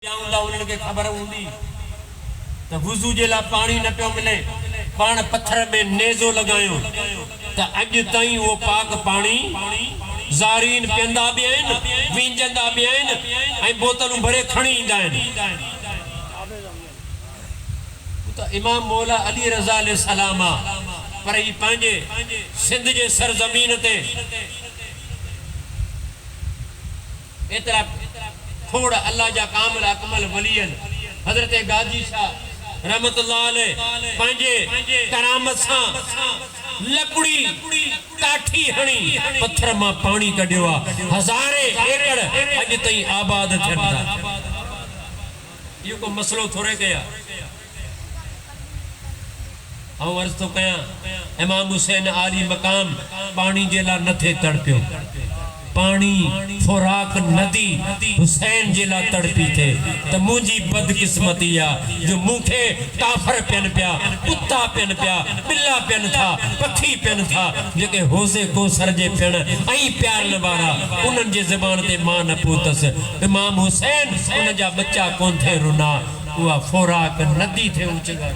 उन्हनि खे ख़बर हूंदी त वुज़ू जे लाइ पाणी न पियो मिले, पाण पत्थर में नेज़ो लॻायो त अॼु ताईं उहो पाक पाणी ज़ारीन पीअंदा बि आहिनि, विंजंदा बि आहिनि ऐं बोतलूं भरे खणी ईंदा आहिनि। त इमाम मौला अली रज़ा अलैहि सलाम पर ही पंहिंजे सिंध जे सरज़मीन ते एतिरा खोड़ अल्लाह जा कामिल अकमल वलियन हज़रत गाजी शाह रहमतुल्लाह अलैह पंहिंजे करामत सां लकड़ी काठी हणी पत्थर मां पानी कढियो आहे। हज़ारे एकड़ अॼु ताईं आबाद थियनि था। इहो को मसलो थोरे कया ऐं अर्ज़ थो कयां इमाम हुसैन आली मकाम पानी जे लाइ नथे तड़पियो, पानी फुराक नदी हुसैन जे लाइ तड़पी थे। त मुंहिंजी बदकिस्मती आहे जो मूंखे काफर पियनि पिया, कुत्ता पियनि पिया, बिल्ला पियनि था, पखी पियनि था, जेके होज़े कोसर जे पियण ऐं प्यारनि वारा उन्हनि जे ज़बान ते मां न पहुतसि। इमाम हुसैन उन जा बच्चा कोन थे रुना, उहा फुराक नदी थे उचगार।